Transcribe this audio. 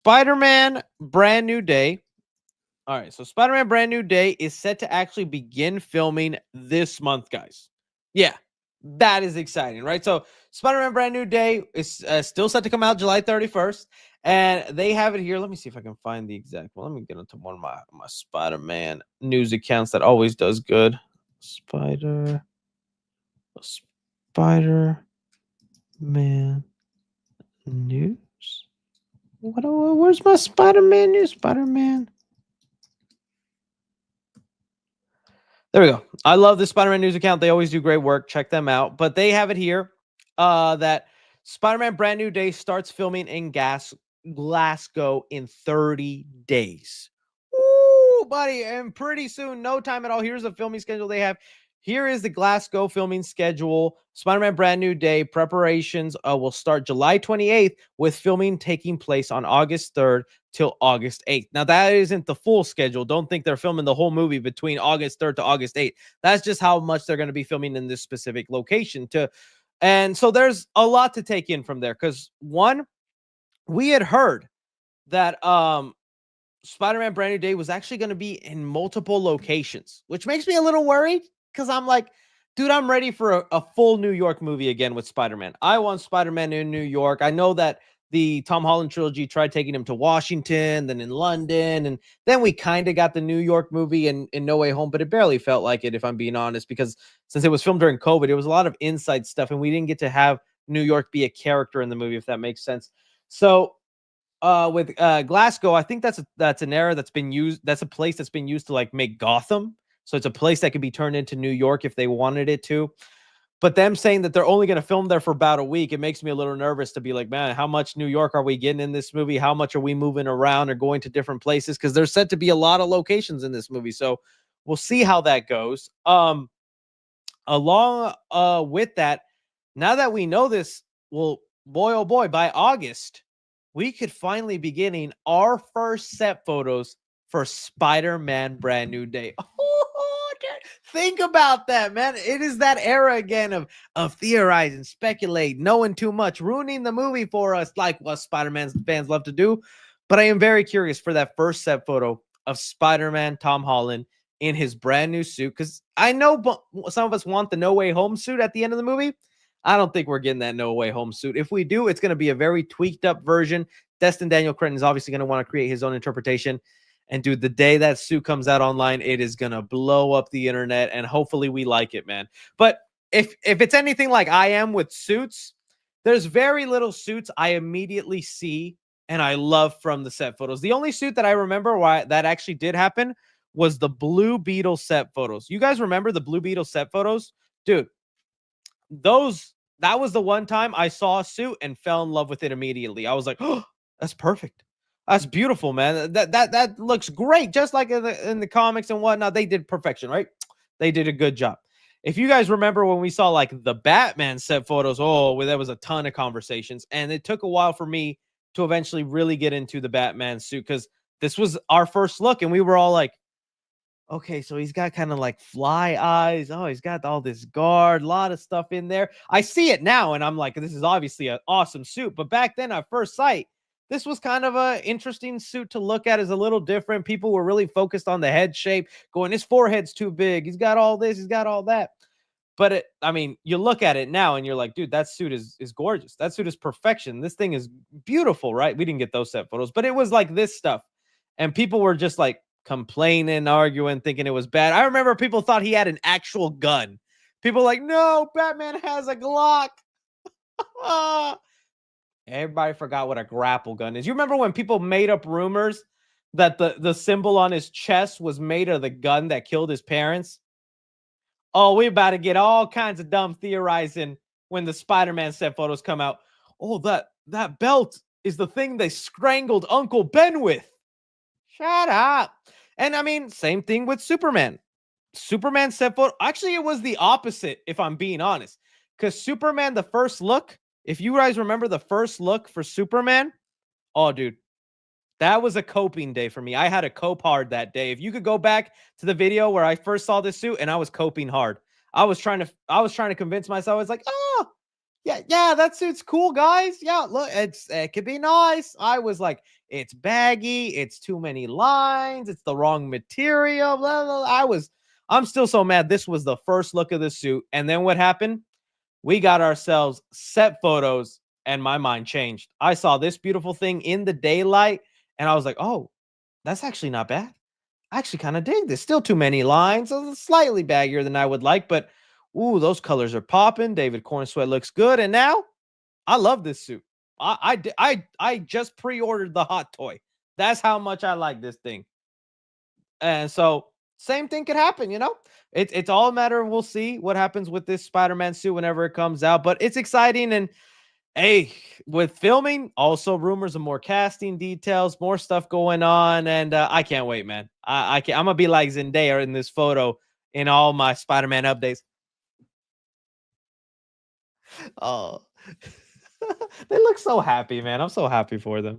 Spider-Man Brand New Day. All right, so Spider-Man Brand New Day is set to actually begin filming this month, guys. Yeah, that is exciting, right? So Spider-Man Brand New Day is still set to come out July 31st, and they have it here. Let me see if I can find the exact one. Let me get into one of my Spider-Man news accounts that always does good. Spider-Man news. Where's my Spider-Man news? Spider-Man. There we go. I love the Spider-Man news account. They always do great work. Check them out. But they have it here that Spider-Man Brand New Day starts filming in Glasgow in 30 days. Ooh, buddy. And pretty soon, no time at all. Here's the filming schedule they have. Here is the Glasgow filming schedule. Spider-Man Brand New Day preparations will start July 28th with filming taking place on August 3rd till August 8th. Now, that isn't the full schedule. Don't think they're filming the whole movie between August 3rd to August 8th. That's just how much they're going to be filming in this specific location. And so there's a lot to take in from there because one, we had heard that Spider-Man Brand New Day was actually going to be in multiple locations, which makes me a little worried because I'm like, dude, I'm ready for a full New York movie again with Spider-Man. I want Spider-Man in New York. I know that the Tom Holland trilogy tried taking him to Washington, then in London, and then we kind of got the New York movie in No Way Home, but it barely felt like it, if I'm being honest, because since it was filmed during COVID, it was a lot of inside stuff, and we didn't get to have New York be a character in the movie, if that makes sense. So with Glasgow, I think that's an era that's been used. That's a place that's been used to like make Gotham. So it's a place that could be turned into New York if they wanted it to. But them saying that they're only going to film there for about a week, it makes me a little nervous to be like, man, how much New York are we getting in this movie? How much are we moving around or going to different places? Because there's said to be a lot of locations in this movie. So we'll see how that goes. Along with that, now that we know this, well, boy, oh boy, by August, we could finally be getting our first set photos for Spider-Man Brand New Day. Oh, think about that, man. It is that era again of theorizing, speculating, knowing too much, ruining the movie for us, like what Spider-Man fans love to do. But I am very curious for that first set photo of Spider-Man Tom Holland in his brand new suit, because I know some of us want the No Way Home suit at the end of the movie. I don't think we're getting that No Way Home suit. If we do, it's going to be a very tweaked up version. Destin Daniel Cretton is obviously going to want to create his own interpretation. And dude, the day that suit comes out online, it is going to blow up the internet, and hopefully we like it, man. But if it's anything like I am with suits, there's very little suits I immediately see and I love from the set photos. The only suit that I remember why that actually did happen was the Blue Beetle set photos. You guys remember the Blue Beetle set photos? Dude, that was the one time I saw a suit and fell in love with it immediately. I was like, "Oh, that's perfect. That's beautiful, man. That looks great." Just like in the comics and whatnot, they did perfection, right? They did a good job. If you guys remember when we saw like the Batman set photos, oh, well, there was a ton of conversations, and it took a while for me to eventually really get into the Batman suit because this was our first look, and we were all like, okay, so he's got kind of like fly eyes. Oh, he's got all this guard, a lot of stuff in there. I see it now, and I'm like, this is obviously an awesome suit. But back then, at first sight, this was kind of a interesting suit to look at. Is a little different. People were really focused on the head shape, going, his forehead's too big. He's got all this. He's got all that. But I mean, you look at it now, and you're like, dude, that suit is gorgeous. That suit is perfection. This thing is beautiful, right? We didn't get those set photos, but it was like this stuff, and people were just like complaining, arguing, thinking it was bad. I remember people thought he had an actual gun. People like, no, Batman has a Glock. Everybody forgot what a grapple gun is. You remember when people made up rumors that the symbol on his chest was made of the gun that killed his parents? Oh, we about to get all kinds of dumb theorizing when the Spider-Man set photos come out. Oh, that belt is the thing they strangled Uncle Ben with. Shut up. And I mean, same thing with Superman. Superman set photo. Actually, it was the opposite, if I'm being honest. Because Superman, the first look, if you guys remember the first look for Superman, oh, dude, that was a coping day for me. I had to cope hard that day. If you could go back to the video where I first saw this suit and I was coping hard. I was trying to convince myself. I was like, oh, Yeah, that suit's cool, guys. Yeah, look, it could be nice. I was like, it's baggy, it's too many lines, it's the wrong material. Blah, blah, blah. I'm still so mad. This was the first look of the suit, and then what happened? We got ourselves set photos, and my mind changed. I saw this beautiful thing in the daylight, and I was like, oh, that's actually not bad. I actually kind of dig this. Still too many lines, slightly baggier than I would like, but ooh, those colors are popping. David Corn Sweat looks good, and now I love this suit. I just pre-ordered the hot toy. That's how much I like this thing. And so same thing could happen, you know? It's all a matter of we'll see what happens with this Spider-Man suit whenever it comes out, but it's exciting. And hey, with filming, also rumors of more casting details, more stuff going on, and I can't wait, man. I can't, I'm gonna be like Zendaya in this photo in all my Spider-Man updates. Oh, they look so happy, man. I'm so happy for them.